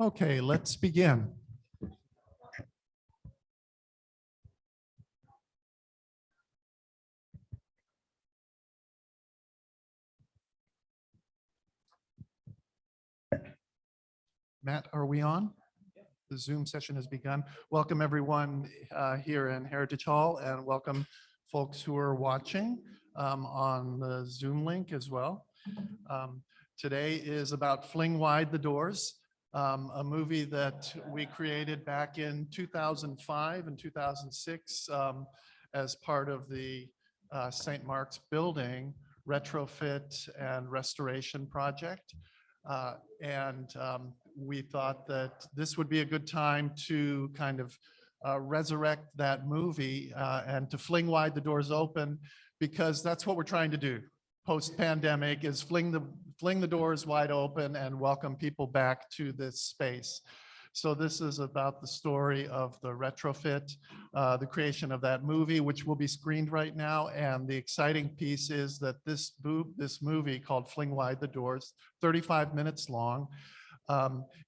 Okay, let's begin. Matt, are we on? The Zoom session has begun. Welcome everyone here in Heritage Hall, and welcome folks who are watching on the Zoom link as well. Today is about Fling Wide the Doors, a movie that we created back in 2005 and 2006 as part of the St. Mark's building retrofit and restoration project. We thought that this would be a good time to kind of resurrect that movie and to fling wide the doors open, because that's what we're trying to do post-pandemic, is fling the doors wide open and welcome people back to this space. So this is about the story of the retrofit, the creation of that movie, which will be screened right now. And the exciting piece is that this movie called Fling Wide the Doors, 35 minutes long,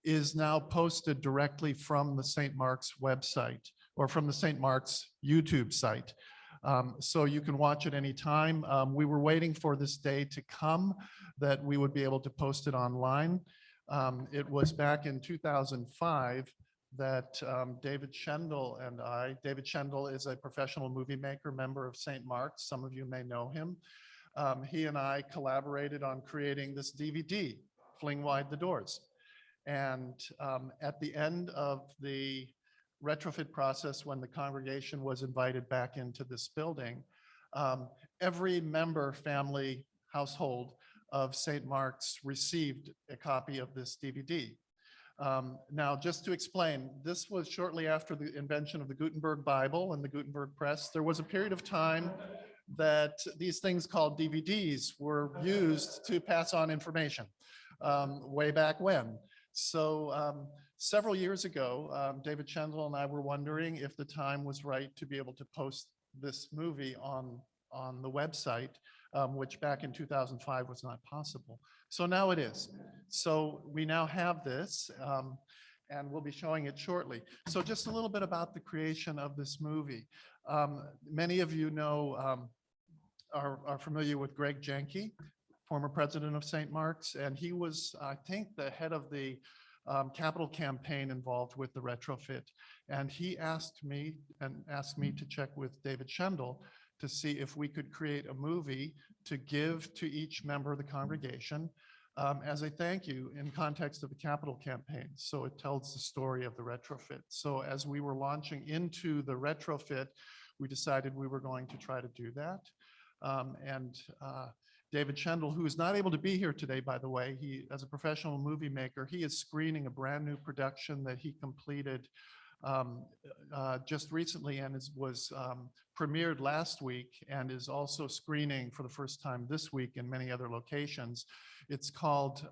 is now posted directly from the St. Mark's website or from the St. Mark's YouTube site. So you can watch it anytime. We were waiting for this day to come that we would be able to post it online. It was back in 2005 that David Schendel and I, David Schendel is a professional movie maker, member of St. Mark's. Some of you may know him. He and I collaborated on creating this DVD, Fling Wide the Doors. And at the end of the retrofit process, when the congregation was invited back into this building, every member, family, household of St. Mark's received a copy of this DVD. Now, just to explain, this was shortly after the invention of the Gutenberg Bible and the Gutenberg Press. There was a period of time that these things called DVDs were used to pass on information way back when. So several years ago, David Schendel and I were wondering if the time was right to be able to post this movie on the website, which back in 2005 was not possible. So now it is. So we now have this, and we'll be showing it shortly. So just a little bit about the creation of this movie. Many of you know, are familiar with Greg Jenke, former president of St. Mark's, and he was, I think, the head of the capital campaign involved with the retrofit. And he asked me to check with David Schendel to see if we could create a movie to give to each member of the congregation as a thank you in context of the capital campaign. So it tells the story of the retrofit. So as we were launching into the retrofit, we decided we were going to try to do that. David Schendel, who is not able to be here today, by the way, he, as a professional movie maker, he is screening a brand new production that he completed just recently and was premiered last week and is also screening for the first time this week in many other locations. It's called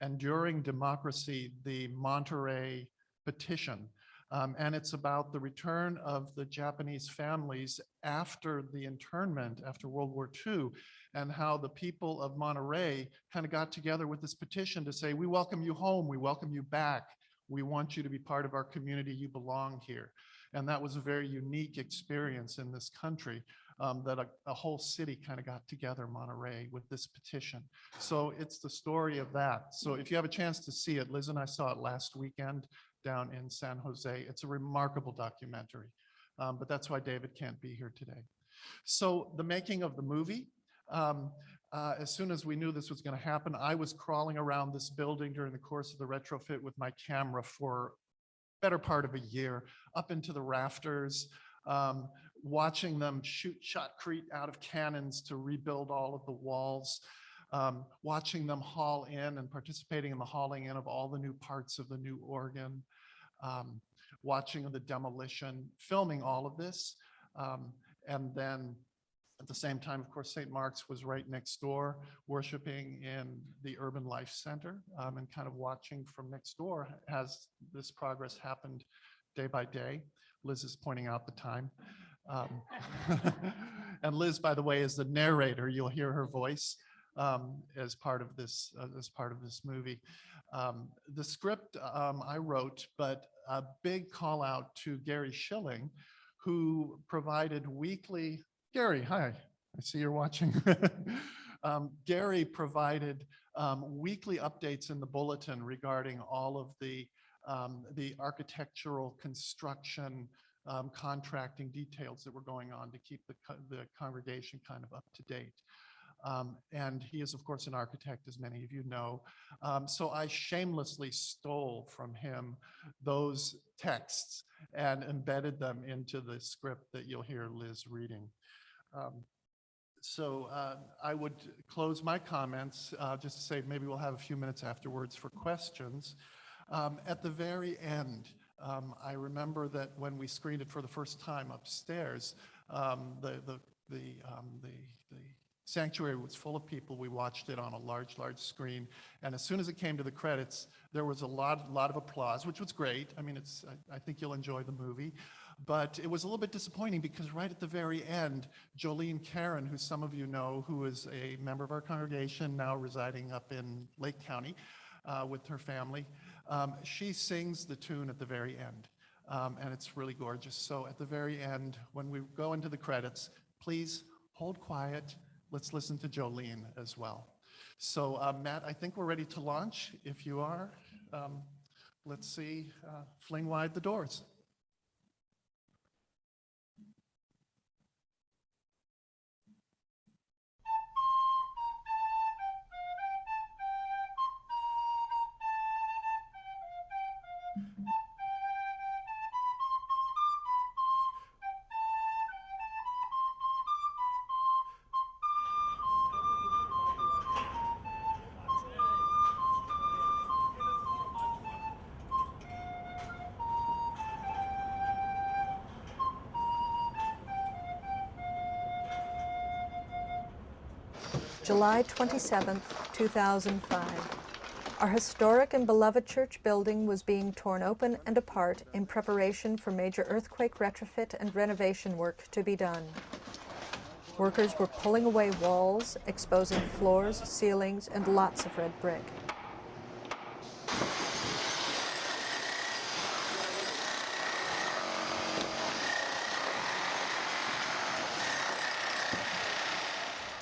Enduring Democracy, the Monterey Petition. And it's about the return of the Japanese families after the internment, after World War II, and how the people of Monterey kind of got together with this petition to say, we welcome you home, we welcome you back, we want you to be part of our community, you belong here. And that was a very unique experience in this country, that a whole city kind of got together, Monterey, with this petition. So it's the story of that. So if you have a chance to see it, Liz and I saw it last weekend down in San Jose. It's a remarkable documentary, but that's why David can't be here today. So the making of the movie, as soon as we knew this was going to happen, I was crawling around this building during the course of the retrofit with my camera for better part of a year, up into the rafters, watching them shoot shotcrete out of cannons to rebuild all of the walls, watching them haul in and participating in the hauling in of all the new parts of the new organ, watching the demolition, filming all of this. And then at the same time, of course, St. Mark's was right next door, worshiping in the Urban Life Center, and kind of watching from next door as this progress happened day by day. Liz is pointing out the time. And Liz, by the way, is the narrator. You'll hear her voice. as part of this movie. The script I wrote, but a big call out to Gary Schilling, who provided weekly. Gary, hi. I see you're watching. Gary provided weekly updates in the bulletin regarding all of the architectural construction contracting details that were going on to keep the congregation kind of up to date. And he is, of course, an architect, as many of you know. So I shamelessly stole from him those texts and embedded them into the script that you'll hear Liz reading. So I would close my comments just to say maybe we'll have a few minutes afterwards for questions. At the very end, I remember that when we screened it for the first time upstairs, the sanctuary was full of people. We watched it on a large screen. And as soon as it came to the credits, there was a lot of applause, which was great. I mean, I think you'll enjoy the movie. But it was a little bit disappointing because right at the very end, Jolene Karen, who some of you know, who is a member of our congregation, now residing up in Lake County with her family, she sings the tune at the very end. And it's really gorgeous. So at the very end, when we go into the credits, please hold quiet. Let's listen to Jolene as well. So Matt, I think we're ready to launch. If you are, let's see, Fling Wide the Doors. July 27th, 2005. Our historic and beloved church building was being torn open and apart in preparation for major earthquake retrofit and renovation work to be done. Workers were pulling away walls, exposing floors, ceilings, and lots of red brick.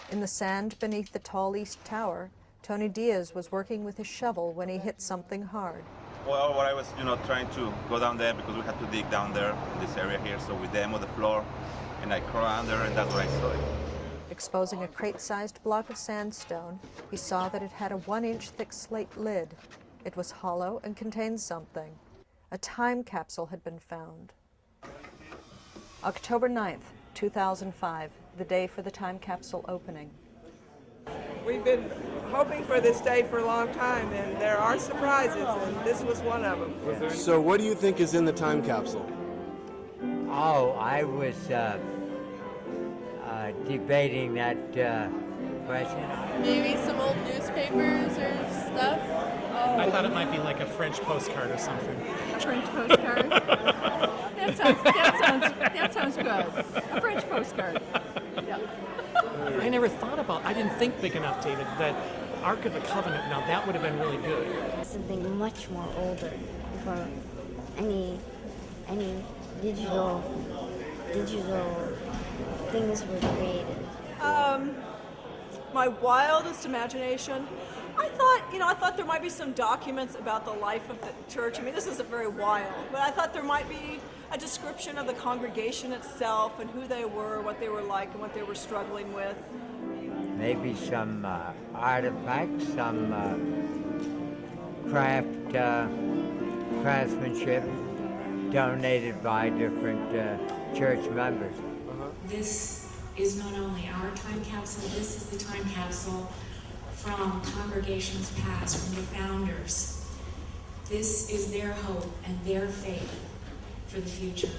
In the sand beneath the tall East Tower, Tony Diaz was working with his shovel when he hit something hard. Well, what I was, trying to go down there because we had to dig down there in this area here. So we demoed the floor, and I crawled under, and that's what I saw. Exposing a crate-sized block of sandstone, he saw that it had a 1-inch thick slate lid. It was hollow and contained something. A time capsule had been found. October 9th, 2005, the day for the time capsule opening. We've been hoping for this day for a long time, and there are surprises, and this was one of them. So what do you think is in the time capsule? Oh, I was debating that question. Maybe some old newspapers or stuff. Oh. I thought it might be like a French postcard or something. French postcard? that sounds good. A French postcard. Yeah. I never thought about, I didn't think big enough, David, that Ark of the Covenant, now that would have been really good. Something much more older before any digital things were created. My wildest imagination, I thought there might be some documents about the life of the church. I mean, this isn't very wild, but I thought there might be a description of the congregation itself and who they were, what they were like, and what they were struggling with. Maybe some artifacts, some craftsmanship donated by different church members. This is not only our time capsule, this is the time capsule from congregations past, from the founders. This is their hope and their faith for the future.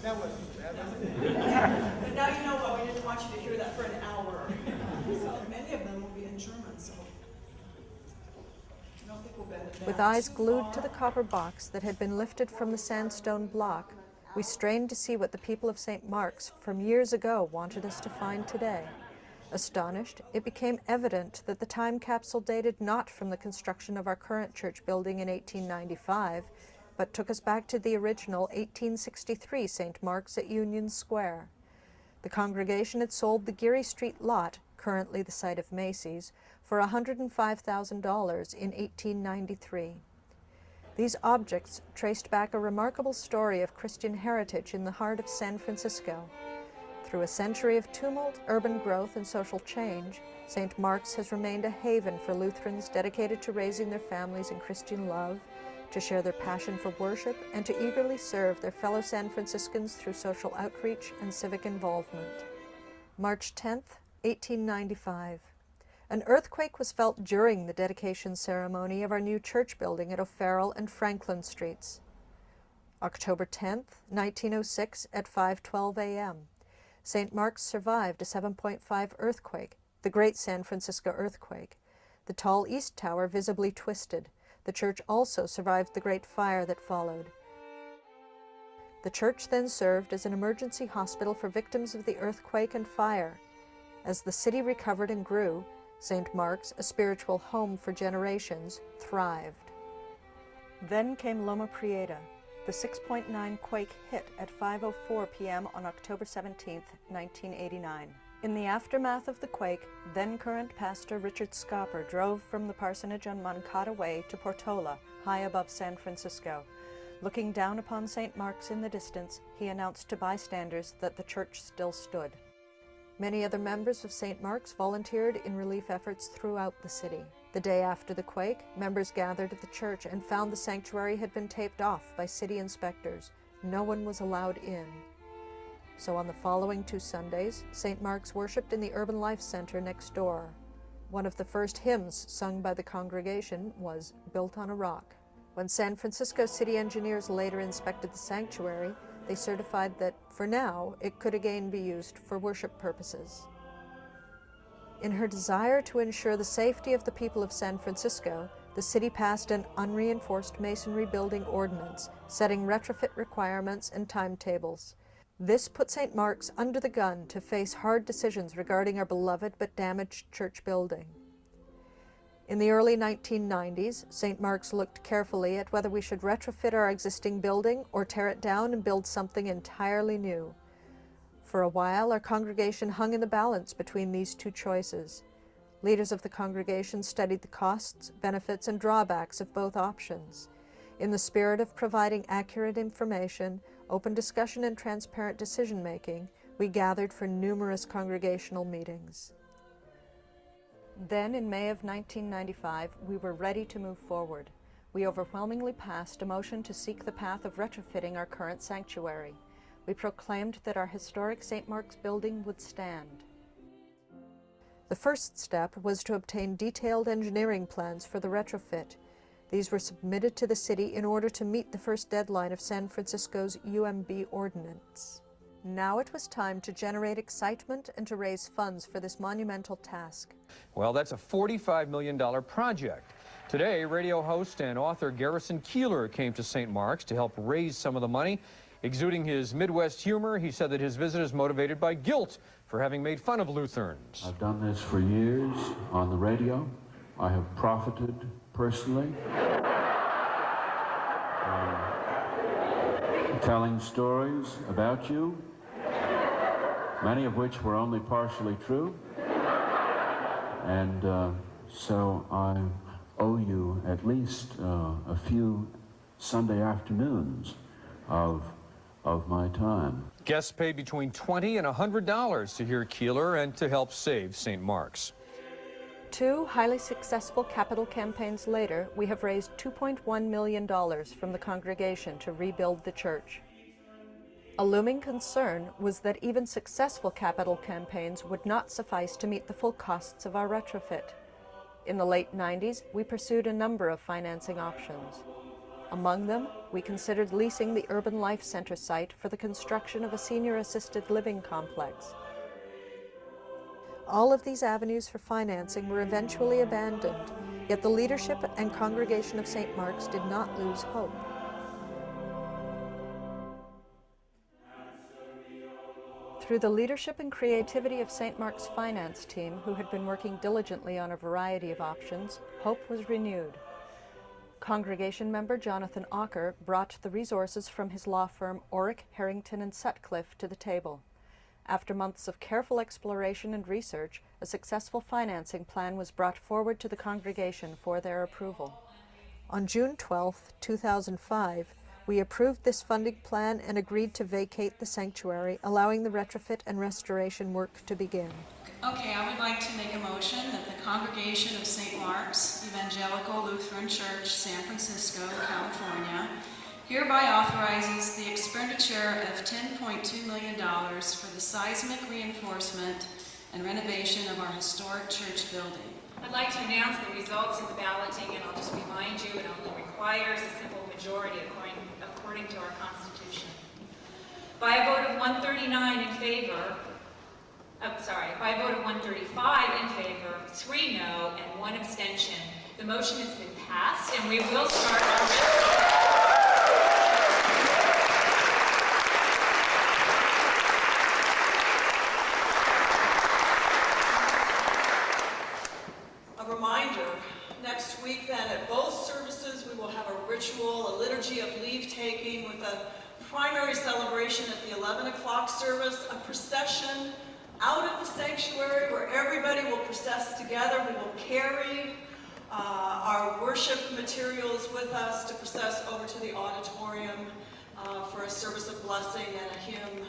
That wasn't bad, was it? But now you know what, we didn't want you to hear that for an hour. So many of them will be in German, so I don't think we'll bend it down. With eyes glued to the copper box that had been lifted from the sandstone block, We strained to see what the people of St. Mark's from years ago wanted us to find today. Astonished, it became evident that the time capsule dated not from the construction of our current church building in 1895, but took us back to the original 1863 St. Mark's at Union Square. The congregation had sold the Geary Street lot, currently the site of Macy's, for $105,000 in 1893. These objects traced back a remarkable story of Christian heritage in the heart of San Francisco. Through a century of tumult, urban growth, and social change, St. Mark's has remained a haven for Lutherans dedicated to raising their families in Christian love, to share their passion for worship, and to eagerly serve their fellow San Franciscans through social outreach and civic involvement. March 10th, 1895. An earthquake was felt during the dedication ceremony of our new church building at O'Farrell and Franklin Streets. October 10th, 1906 at 5:12 a.m. St. Mark's survived a 7.5 earthquake, the Great San Francisco Earthquake. The tall East Tower visibly twisted. The church also survived the Great Fire that followed. The church then served as an emergency hospital for victims of the earthquake and fire. As the city recovered and grew, St. Mark's, a spiritual home for generations, thrived. Then came Loma Prieta. The 6.9 quake hit at 5:04 p.m. on October 17, 1989. In the aftermath of the quake, then-current pastor Richard Scopper drove from the parsonage on Moncada Way to Portola, high above San Francisco. Looking down upon St. Mark's in the distance, he announced to bystanders that the church still stood. Many other members of St. Mark's volunteered in relief efforts throughout the city. The day after the quake, members gathered at the church and found the sanctuary had been taped off by city inspectors. No one was allowed in. So on the following 2 Sundays, St. Mark's worshipped in the Urban Life Center next door. One of the first hymns sung by the congregation was "Built on a Rock." When San Francisco city engineers later inspected the sanctuary, they certified that, for now, it could again be used for worship purposes. In her desire to ensure the safety of the people of San Francisco, the city passed an unreinforced masonry building ordinance, setting retrofit requirements and timetables. This put St. Mark's under the gun to face hard decisions regarding our beloved but damaged church building. In the early 1990s, St. Mark's looked carefully at whether we should retrofit our existing building or tear it down and build something entirely new. For a while, our congregation hung in the balance between these two choices. Leaders of the congregation studied the costs, benefits, and drawbacks of both options. In the spirit of providing accurate information, open discussion, and transparent decision-making, we gathered for numerous congregational meetings. Then, in May of 1995, we were ready to move forward. We overwhelmingly passed a motion to seek the path of retrofitting our current sanctuary. We proclaimed that our historic St. Mark's building would stand. The first step was to obtain detailed engineering plans for the retrofit. These were submitted to the city in order to meet the first deadline of San Francisco's UMB ordinance. Now it was time to generate excitement and to raise funds for this monumental task. Well, that's a $45 million project. Today, radio host and author Garrison Keillor came to St. Mark's to help raise some of the money. Exuding his Midwest humor, he said that his visit is motivated by guilt for having made fun of Lutherans. I've done this for years on the radio. I have profited personally, telling stories about you, many of which were only partially true. And so I owe you at least a few Sunday afternoons of my time. Guests pay between $20 and $100 to hear Keillor and to help save St. Mark's. 2 highly successful capital campaigns later, we have raised $2.1 million from the congregation to rebuild the church. A looming concern was that even successful capital campaigns would not suffice to meet the full costs of our retrofit. In the late 90s, we pursued a number of financing options. Among them, we considered leasing the Urban Life Center site for the construction of a senior assisted living complex. All of these avenues for financing were eventually abandoned, yet the leadership and congregation of St. Mark's did not lose hope. Through the leadership and creativity of St. Mark's finance team, who had been working diligently on a variety of options, hope was renewed. Congregation member Jonathan Ocker brought the resources from his law firm Orrick, Harrington and Sutcliffe to the table. After months of careful exploration and research, a successful financing plan was brought forward to the congregation for their approval. On June 12, 2005, we approved this funding plan and agreed to vacate the sanctuary, allowing the retrofit and restoration work to begin. Okay, I would like to make a motion that the Congregation of St. Mark's Evangelical Lutheran Church, San Francisco, California, hereby authorizes the expenditure of $10.2 million for the seismic reinforcement and renovation of our historic church building. I'd like to announce the results of the balloting, and I'll just remind you it only requires a simple majority according to our Constitution. By a vote of 139 in favor, by a vote of 135 in favor, 3 no, and 1 abstention, the motion has been passed, and we will start our retrofit. Next week then at both services we will have a ritual, a liturgy of leave-taking with a primary celebration at the 11 o'clock service, a procession out of the sanctuary where everybody will process together. We will carry our worship materials with us to process over to the auditorium for a service of blessing and a hymn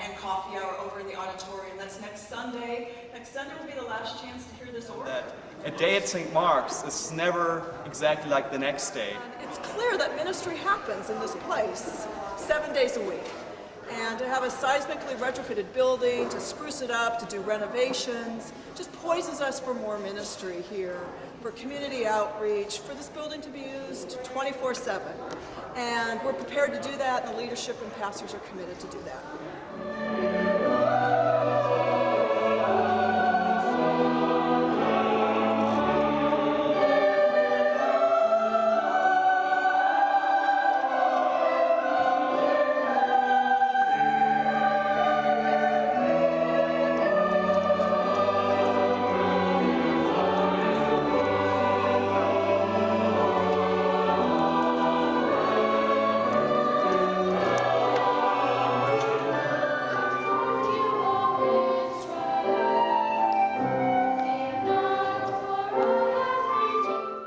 and coffee hour over in the auditorium. That's next Sunday. Next Sunday will be the last chance to hear this order. A day at St. Mark's is never exactly like the next day. And it's clear that ministry happens in this place 7 days a week. And to have a seismically retrofitted building, to spruce it up, to do renovations, just poises us for more ministry here, for community outreach, for this building to be used 24/7. And we're prepared to do that, and the leadership and pastors are committed to do that.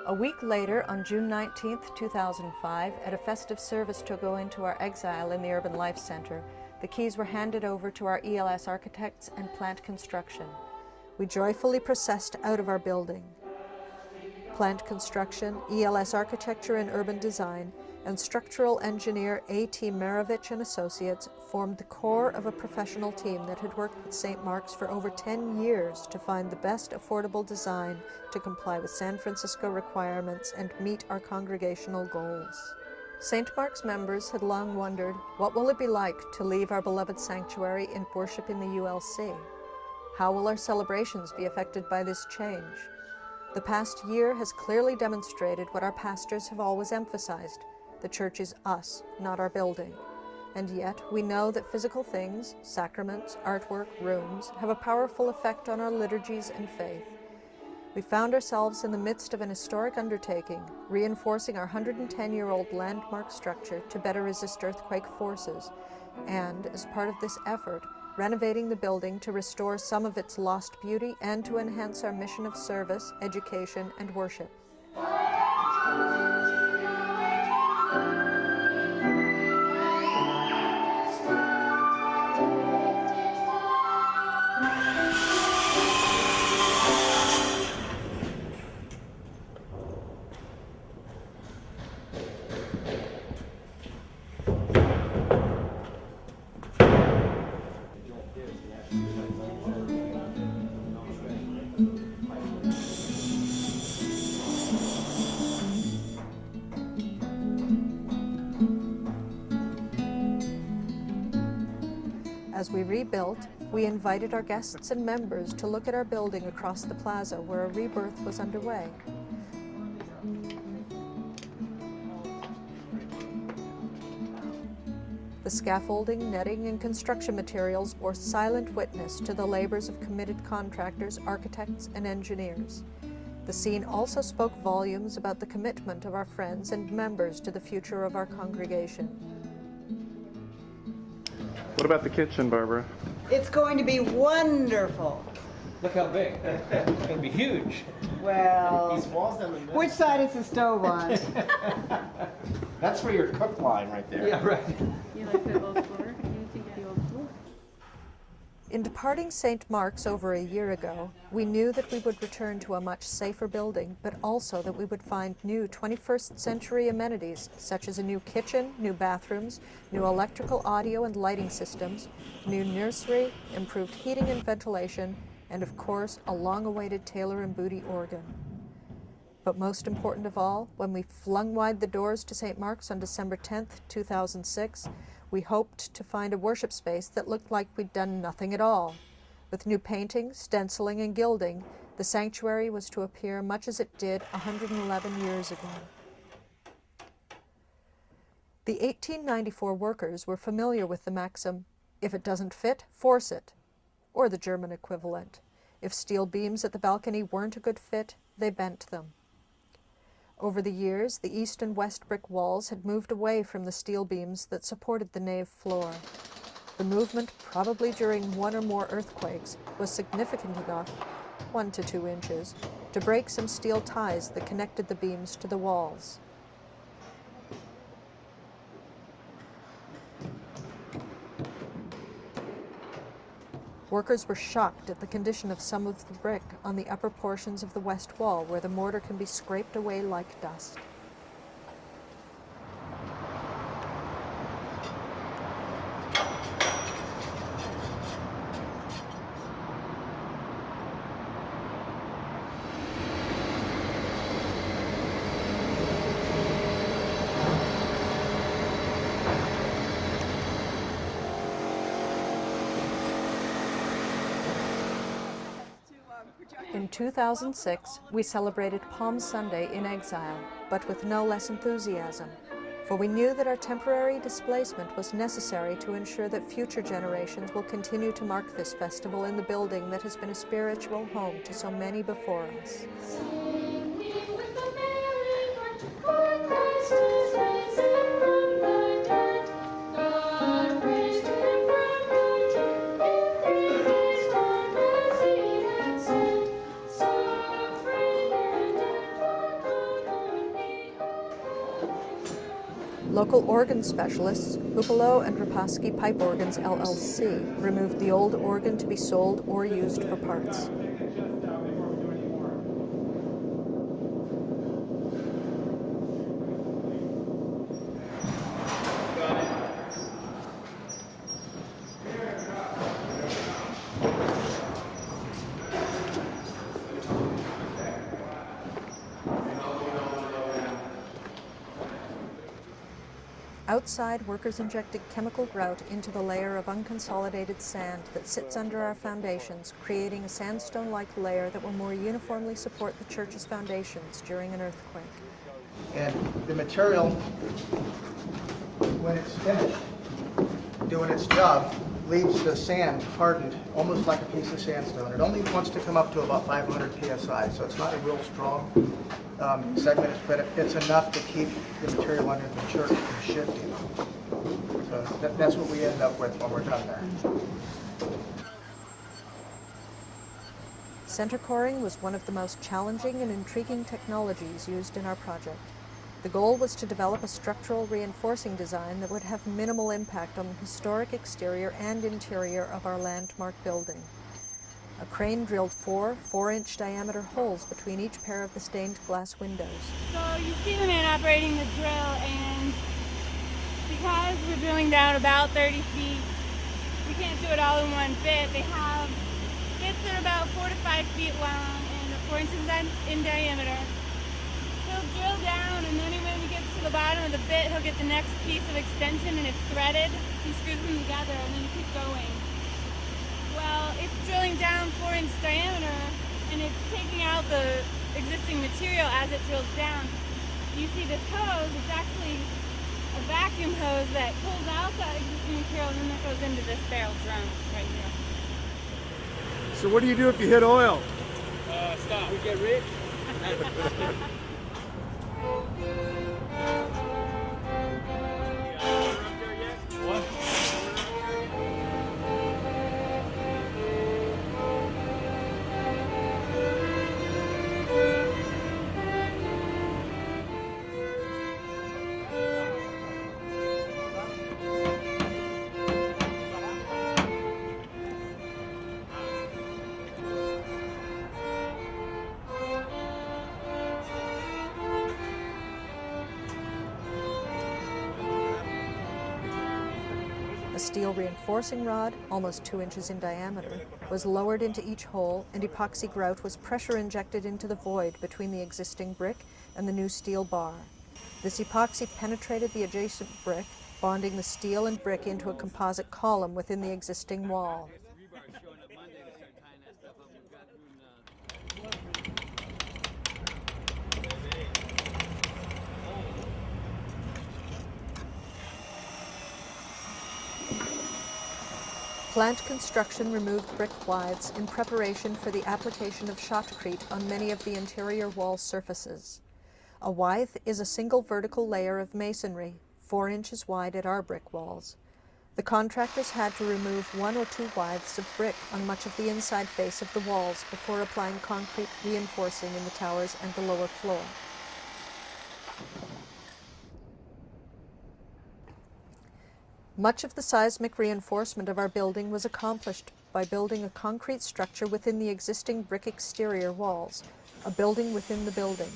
A week later, on June 19, 2005, at a festive service to go into our exile in the Urban Life Center, the keys were handed over to our ELS architects and plant construction. We joyfully processed out of our building. Plant construction, ELS architecture and urban design, and structural engineer A.T. Maravich and Associates formed the core of a professional team that had worked with St. Mark's for over 10 years to find the best affordable design to comply with San Francisco requirements and meet our congregational goals. St. Mark's members had long wondered, what will it be like to leave our beloved sanctuary and worship in the ULC? How will our celebrations be affected by this change? The past year has clearly demonstrated what our pastors have always emphasized. The church is us, not our building. And yet, we know that physical things, sacraments, artwork, rooms, have a powerful effect on our liturgies and faith. We found ourselves in the midst of an historic undertaking, reinforcing our 110-year-old landmark structure to better resist earthquake forces, and, as part of this effort, renovating the building to restore some of its lost beauty and to enhance our mission of service, education, and worship. As we rebuilt, we invited our guests and members to look at our building across the plaza where a rebirth was underway. The The scaffolding, netting, and construction materials bore silent witness to the labors of committed contractors, architects, and engineers. The scene also spoke volumes about the commitment of our friends and members to the future of our congregation. What about the kitchen, Barbara? It's going to be wonderful. Look how big. It's going to be huge. Well, which side is the stove on? That's for your cook line right there. Yeah, right. You like the old floor? You think the old floor? In departing St. Mark's over a year ago, we knew that we would return to a much safer building, but also that we would find new 21st century amenities, such as a new kitchen, new bathrooms, new electrical, audio, and lighting systems, new nursery, improved heating and ventilation, and of course, a long-awaited Taylor and Booty organ. But most important of all, when we flung wide the doors to St. Mark's on December 10th, 2006, we hoped to find a worship space that looked like we'd done nothing at all. With new painting, stenciling, and gilding, the sanctuary was to appear much as it did 111 years ago. The 1894 workers were familiar with the maxim, "If it doesn't fit, force it," or the German equivalent. If steel beams at the balcony weren't a good fit, they bent them. Over the years, the east and west brick walls had moved away from the steel beams that supported the nave floor. The movement, probably during one or more earthquakes, was significant enough, 1 to 2 inches, to break some steel ties that connected the beams to the walls. Workers were shocked at the condition of some of the brick on the upper portions of the west wall, where the mortar can be scraped away like dust. In 2006, we celebrated Palm Sunday in exile, but with no less enthusiasm, for we knew that our temporary displacement was necessary to ensure that future generations will continue to mark this festival in the building that has been a spiritual home to so many before us. Local organ specialists, Hupelo and Rapaski Pipe Organs LLC, removed the old organ to be sold or used for parts. Outside, workers injected chemical grout into the layer of unconsolidated sand that sits under our foundations, creating a sandstone-like layer that will more uniformly support the church's foundations during an earthquake. And the material, when it's finished doing its job, leaves the sand hardened, almost like a piece of sandstone. It only wants to come up to about 500 psi, so it's not a real strong segment, but it's enough to keep the material under the church from shifting. So that's what we end up with when we're done there. Center coring was one of the most challenging and intriguing technologies used in our project. The goal was to develop a structural reinforcing design that would have minimal impact on the historic exterior and interior of our landmark building. A crane drilled 4 4-inch diameter holes between each pair of the stained glass windows. So you see the man operating the drill, and because we're drilling down about 30 feet, we can't do it all in one bit. They have bits that are about 4 to 5 feet long and 4 inches in diameter. He'll drill down, and then when he gets to the bottom of the bit, he'll get the next piece of extension, and it's threaded. He screws them together, and then you keep going. Well, it's drilling down 4-inch diameter, and it's taking out the existing material as it drills down. You see this hose, it's actually a a vacuum hose that pulls out that existing material, and then it goes into this barrel drum right here. So what do you do if you hit oil? Stop. We get rich. A steel reinforcing rod, almost 2 inches in diameter, was lowered into each hole, and epoxy grout was pressure injected into the void between the existing brick and the new steel bar. This epoxy penetrated the adjacent brick, bonding the steel and brick into a composite column within the existing wall. Plant construction removed brick withes in preparation for the application of shotcrete on many of the interior wall surfaces. A withe is a single vertical layer of masonry, 4 inches wide at our brick walls. The contractors had to remove 1 or 2 withes of brick on much of the inside face of the walls before applying concrete reinforcing in the towers and the lower floor. Much of the seismic reinforcement of our building was accomplished by building a concrete structure within the existing brick exterior walls, a building within the building.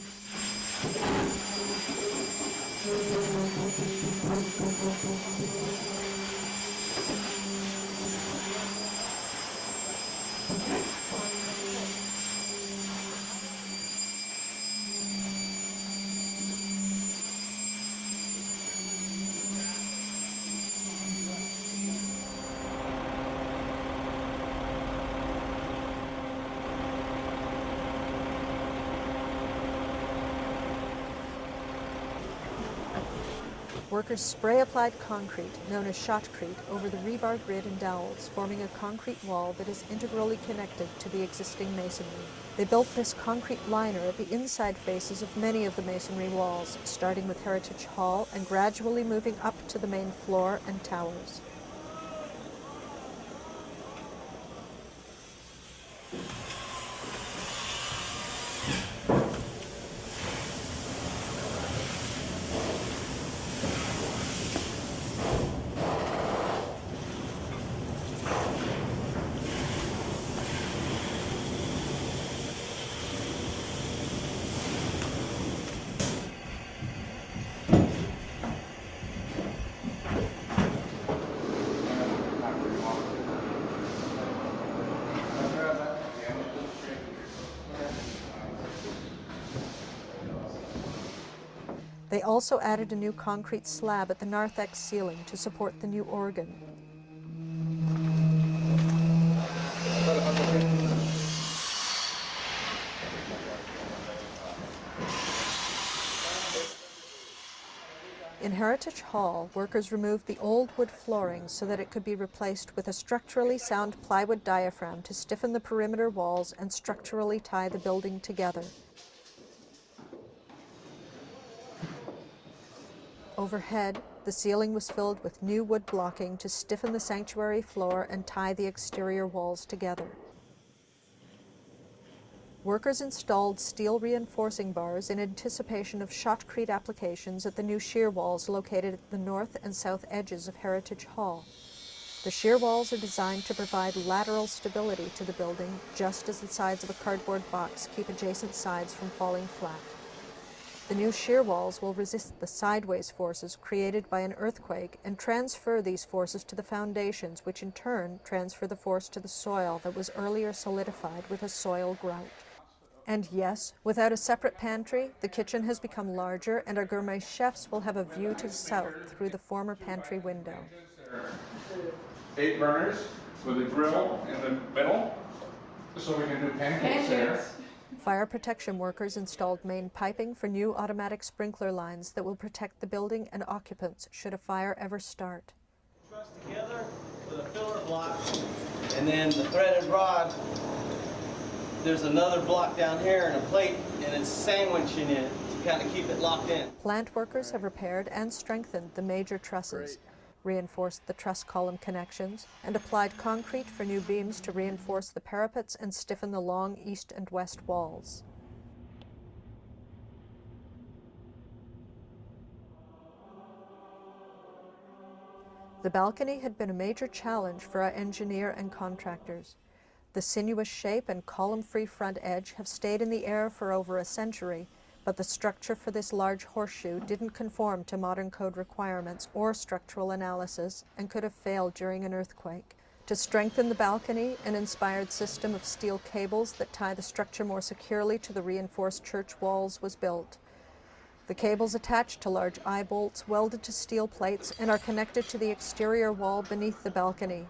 Workers spray-applied concrete, known as shotcrete, over the rebar grid and dowels, forming a concrete wall that is integrally connected to the existing masonry. They built this concrete liner at the inside faces of many of the masonry walls, starting with Heritage Hall and gradually moving up to the main floor and towers. They also added a new concrete slab at the narthex ceiling to support the new organ. In Heritage Hall, workers removed the old wood flooring so that it could be replaced with a structurally sound plywood diaphragm to stiffen the perimeter walls and structurally tie the building together. Overhead, the ceiling was filled with new wood blocking to stiffen the sanctuary floor and tie the exterior walls together. Workers installed steel reinforcing bars in anticipation of shotcrete applications at the new shear walls located at the north and south edges of Heritage Hall. The shear walls are designed to provide lateral stability to the building, just as the sides of a cardboard box keep adjacent sides from falling flat. The new shear walls will resist the sideways forces created by an earthquake and transfer these forces to the foundations, which in turn transfer the force to the soil that was earlier solidified with a soil grout. And yes, without a separate pantry, the kitchen has become larger and our gourmet chefs will have a view to the south through the former pantry window. 8 burners with a grill in the middle, so we can do pancakes there. Fire protection workers installed main piping for new automatic sprinkler lines that will protect the building and occupants should a fire ever start. Truss together with a filler block, and then the threaded rod. There's another block down here and a plate, and it's sandwiching it to kind of keep it locked in. Plant workers have repaired and strengthened the major trusses, reinforced the truss column connections, and applied concrete for new beams to reinforce the parapets and stiffen the long east and west walls. The balcony had been a major challenge for our engineer and contractors. The sinuous shape and column-free front edge have stayed in the air for over a century, but the structure for this large horseshoe didn't conform to modern code requirements or structural analysis and could have failed during an earthquake. To strengthen the balcony, an inspired system of steel cables that tie the structure more securely to the reinforced church walls was built. The cables attach to large eye bolts welded to steel plates and are connected to the exterior wall beneath the balcony.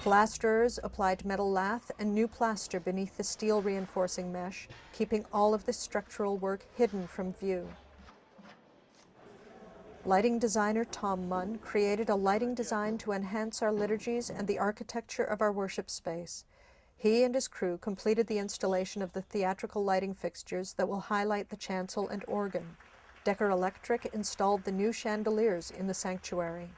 Plasterers applied metal lath and new plaster beneath the steel reinforcing mesh, keeping all of this structural work hidden from view. Lighting designer Tom Munn created a lighting design to enhance our liturgies and the architecture of our worship space. He and his crew completed the installation of the theatrical lighting fixtures that will highlight the chancel and organ. Decker Electric installed the new chandeliers in the sanctuary.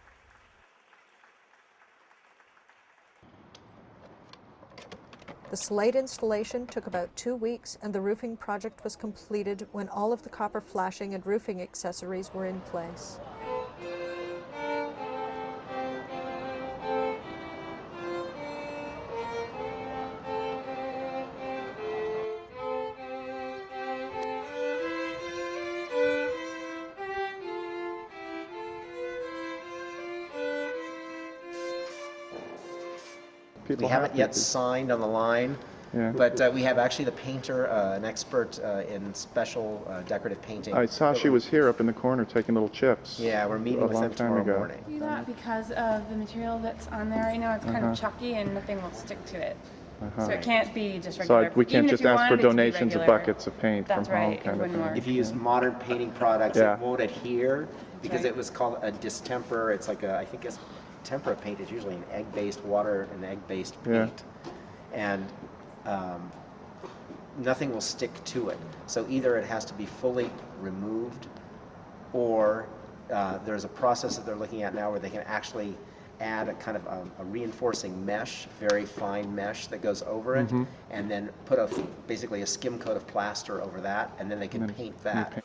The slate installation took about 2 weeks, and the roofing project was completed when all of the copper flashing and roofing accessories were in place. We haven't yet signed on the line, but we have actually the painter, an expert in special decorative painting. I saw she was here up in the corner taking little chips. Yeah, we're meeting with them tomorrow morning. Do that because of the material that's on there right now. It's kind of chalky and nothing will stick to it. So it can't be just regular. So we can't just ask for donations of buckets of paint from home kind of thing. If you use modern painting products, it won't adhere because it was called a distemper. It's like I think it's tempera paint is usually an egg-based water and egg-based paint, and nothing will stick to it. So either it has to be fully removed, or there's a process that they're looking at now where they can actually add a kind of a reinforcing mesh, very fine mesh that goes over it, and then put basically a skim coat of plaster over that, and then they can paint that.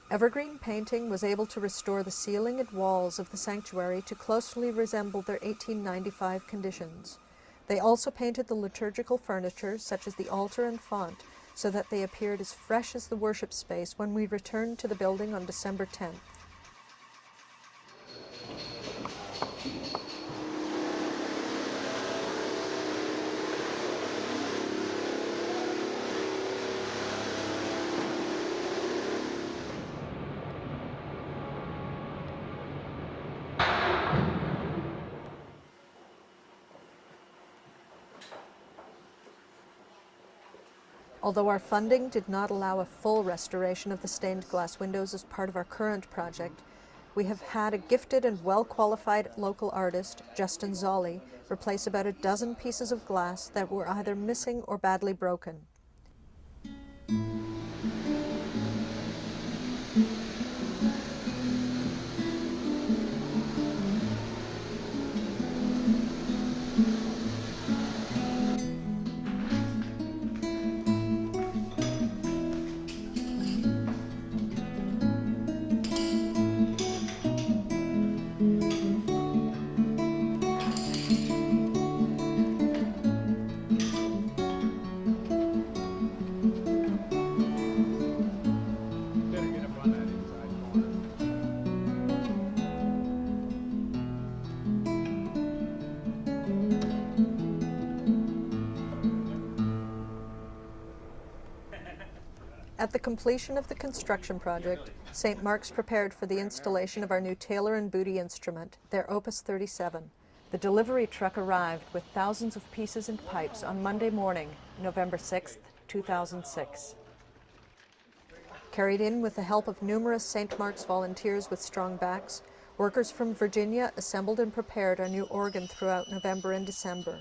Evergreen painting was able to restore the ceiling and walls of the sanctuary to closely resemble their 1895 conditions. They also painted the liturgical furniture, such as the altar and font, so that they appeared as fresh as the worship space when we returned to the building on December 10th. Although our funding did not allow a full restoration of the stained glass windows as part of our current project, we have had a gifted and well-qualified local artist, Justin Zolli, replace about a dozen pieces of glass that were either missing or badly broken. At the completion of the construction project, St. Mark's prepared for the installation of our new Taylor and Booty instrument, their Opus 37. The delivery truck arrived with thousands of pieces and pipes on Monday morning, November 6, 2006. Carried in with the help of numerous St. Mark's volunteers with strong backs, workers from Virginia assembled and prepared our new organ throughout November and December.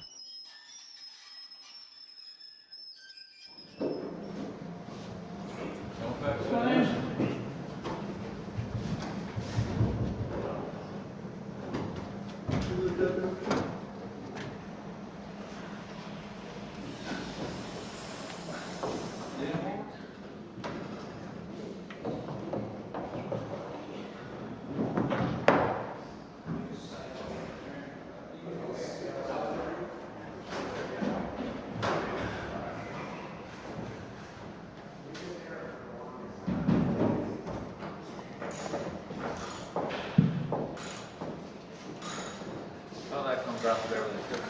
Oh, that comes out there really good.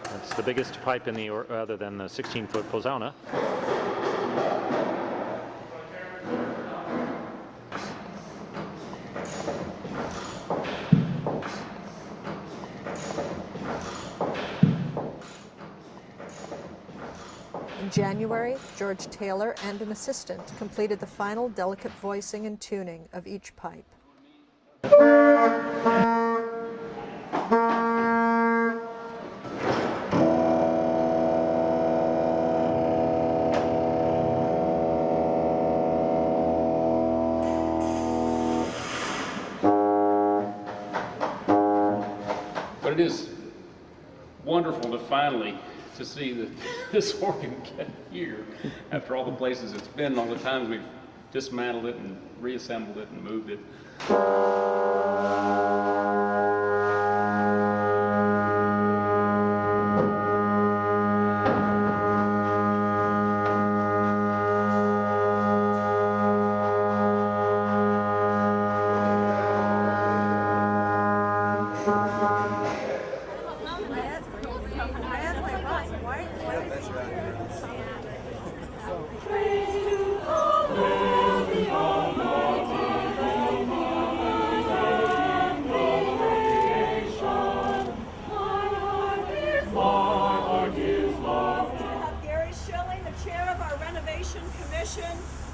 That's the biggest pipe in the, other than the 16-foot Posauna. In January, George Taylor and an assistant completed the final delicate voicing and tuning of each pipe. But it is wonderful to finally to see that this organ get here after all the places it's been, all the times we've dismantled it and reassembled it and moved it.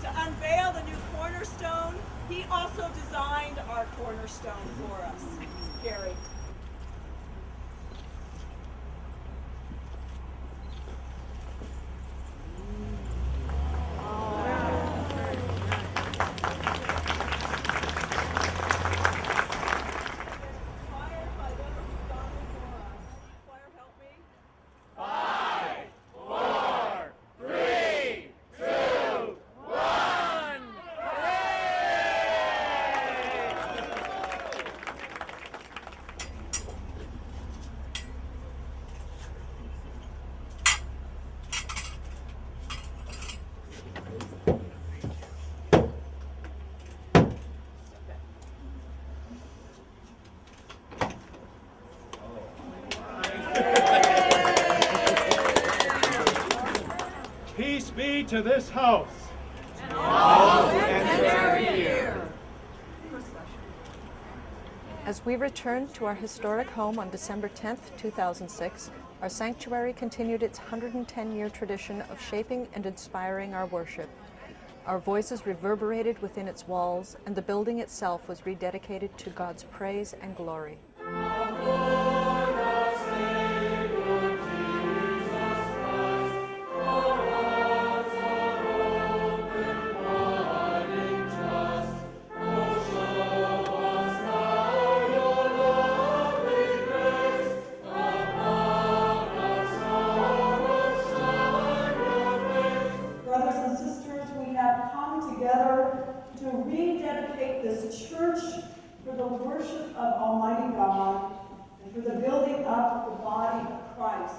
To unveil the new cornerstone. He also designed our cornerstone for us, Gary. Peace be to this house. And all who enter here. As we returned to our historic home on December 10, 2006, our sanctuary continued its 110-year tradition of shaping and inspiring our worship. Our voices reverberated within its walls, and the building itself was rededicated to God's praise and glory. To rededicate this church for the worship of Almighty God and for the building up of the body of Christ.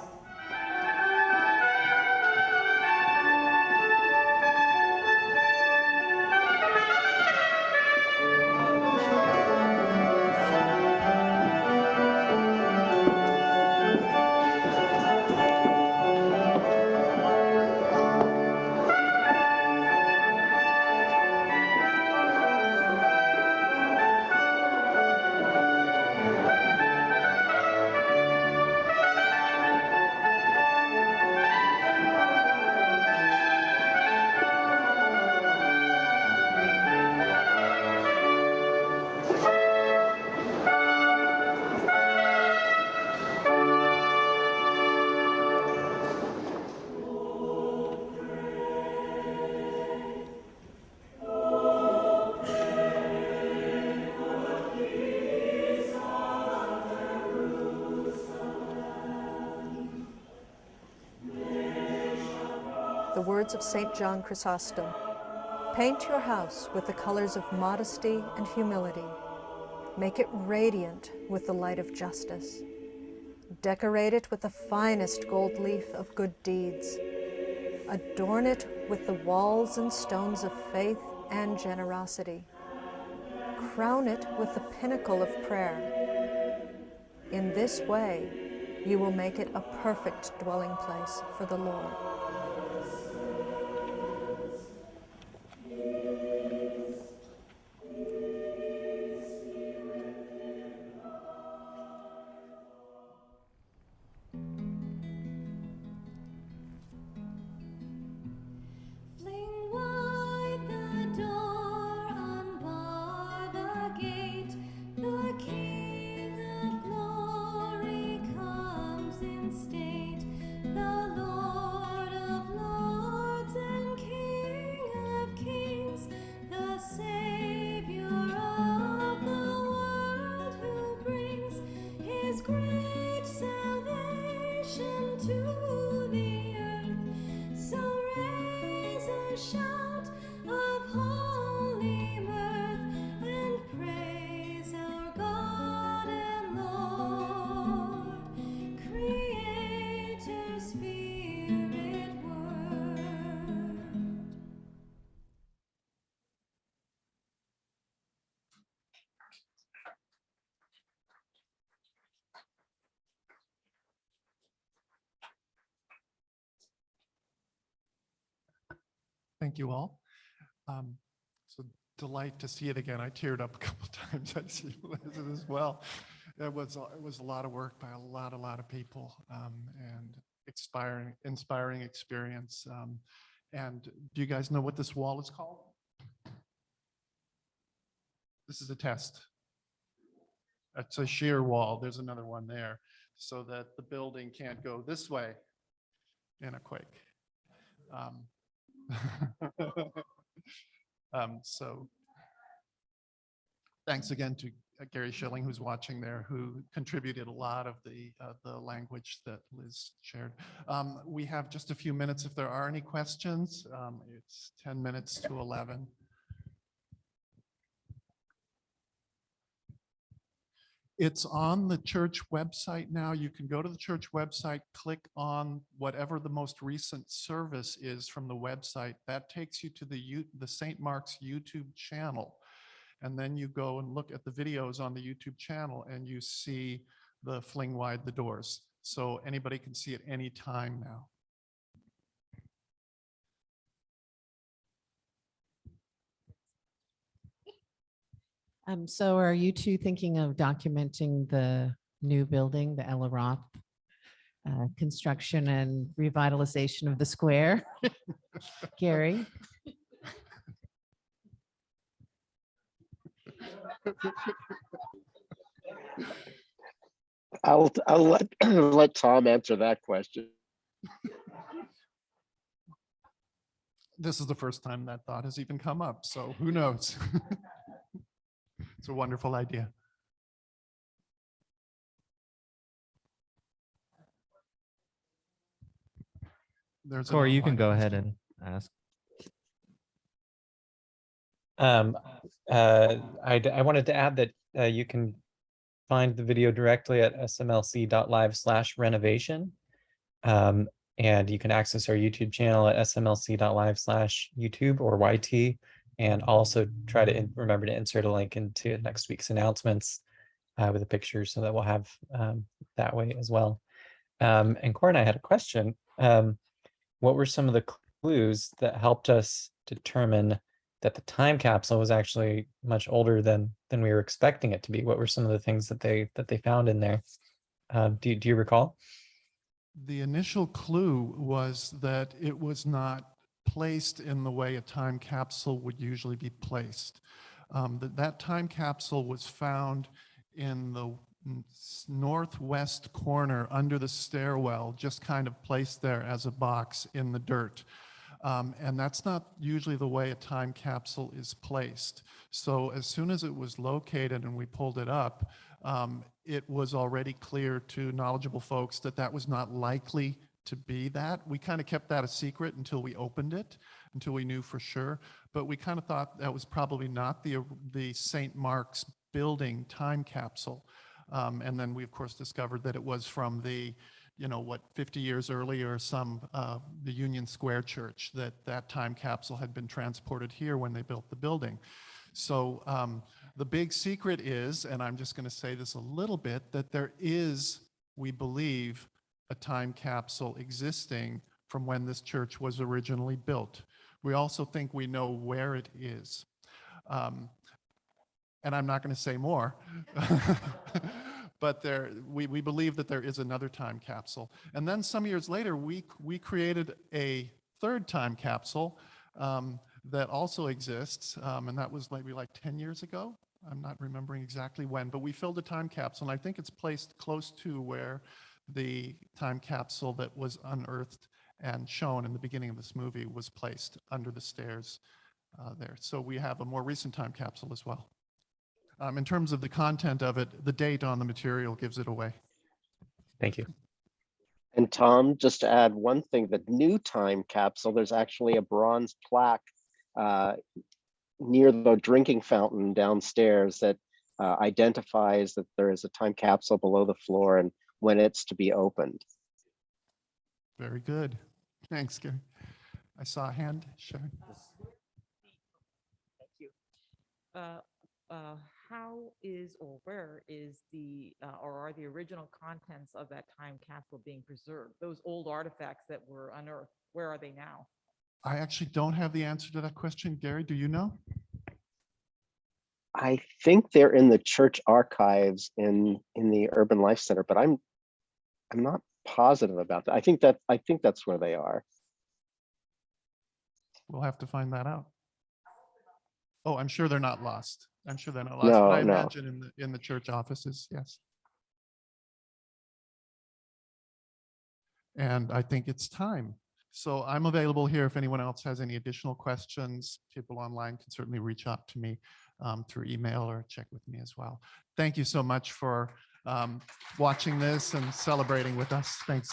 words of St. John Chrysostom. Paint your house with the colors of modesty and humility. Make it radiant with the light of justice. Decorate it with the finest gold leaf of good deeds. Adorn it with the walls and stones of faith and generosity. Crown it with the pinnacle of prayer. In this way, you will make it a perfect dwelling place for the Lord. Fling wide the door, unbar the gate. The King of glory comes in state. The Lord of lords and King of kings, the Savior of the world, who brings his great salvation to the earth. So raise a shout of holy mirth and praise our God and Lord, Creator, Spirit, Word. Thank you all. It's a delight to see it again. I teared up a couple times. I see Liz as well. It was a lot of work by a lot of people, and inspiring experience. And do you guys know what this wall is called? This is a test. It's a shear wall. There's another one there, so that the building can't go this way in a quake. So thanks again to Gary Schilling, who's watching there, who contributed a lot of the language that Liz shared. We have just a few minutes if there are any questions. It's 10 minutes to 11. It's on the church website now. You can go to the church website, click on whatever the most recent service is from the website. That takes you to the St. Mark's YouTube channel. And then you go and look at the videos on the YouTube channel and you see the Fling Wide the Doors. So anybody can see it any time now. So are you two thinking of documenting the new building, the Ella Roth construction and revitalization of the square? Gary? I'll let Tom answer that question. This is the first time that thought has even come up, so who knows? It's a wonderful idea. Corey, you can go ahead and ask. I wanted to add that you can find the video directly at smlc.live/renovation. And you can access our YouTube channel at smlc.live/YouTube or YT, and also try to remember to insert a link into next week's announcements with a picture, so that we'll have that way as well. And Cora and I had a question. What were some of the clues that helped us determine that the time capsule was actually much older than we were expecting it to be? What were some of the things that they found in there? Do you recall? The initial clue was that it was not placed in the way a time capsule would usually be placed. That time capsule was found in the northwest corner under the stairwell, just kind of placed there as a box in the dirt. And that's not usually the way a time capsule is placed. So as soon as it was located and we pulled it up, it was already clear to knowledgeable folks that that was not likely to be that. We kind of kept that a secret until we opened it, until we knew for sure. But we kind of thought that was probably not the St. Mark's building time capsule. And then we, of course, discovered that it was from the, 50 years earlier, the Union Square Church, that time capsule had been transported here when they built the building. So the big secret is, and I'm just going to say this a little bit, that there is, we believe, a time capsule existing from when this church was originally built. We also think we know where it is. And I'm not going to say more, but we believe that there is another time capsule. And then some years later, we created a third time capsule that also exists, and that was maybe like 10 years ago. I'm not remembering exactly when, but we filled a time capsule, and I think it's placed close to where the time capsule that was unearthed and shown in the beginning of this movie was placed under the stairs there. So we have a more recent time capsule as well. In terms of the content of it, the date on the material gives it away. Thank you. And Tom, just to add one thing, the new time capsule, there's actually a bronze plaque near the drinking fountain downstairs that identifies that there is a time capsule below the floor and when it's to be opened. Very good. Thanks, Gary. I saw a hand, Sharon. Thank you. How is or where is the or are the original contents of that time capsule being preserved? Those old artifacts that were unearthed, where are they now? I actually don't have the answer to that question. Gary, do you know? I think they're in the church archives in the Urban Life Center, but I'm not positive about that. I think that's where they are. We'll have to find that out. Oh, I'm sure they're not lost. I'm sure they're not lost, No, but I no. imagine in the church offices, yes. And I think it's time. So I'm available here if anyone else has any additional questions. People online can certainly reach out to me through email or check with me as well. Thank you so much for watching this and celebrating with us. Thanks.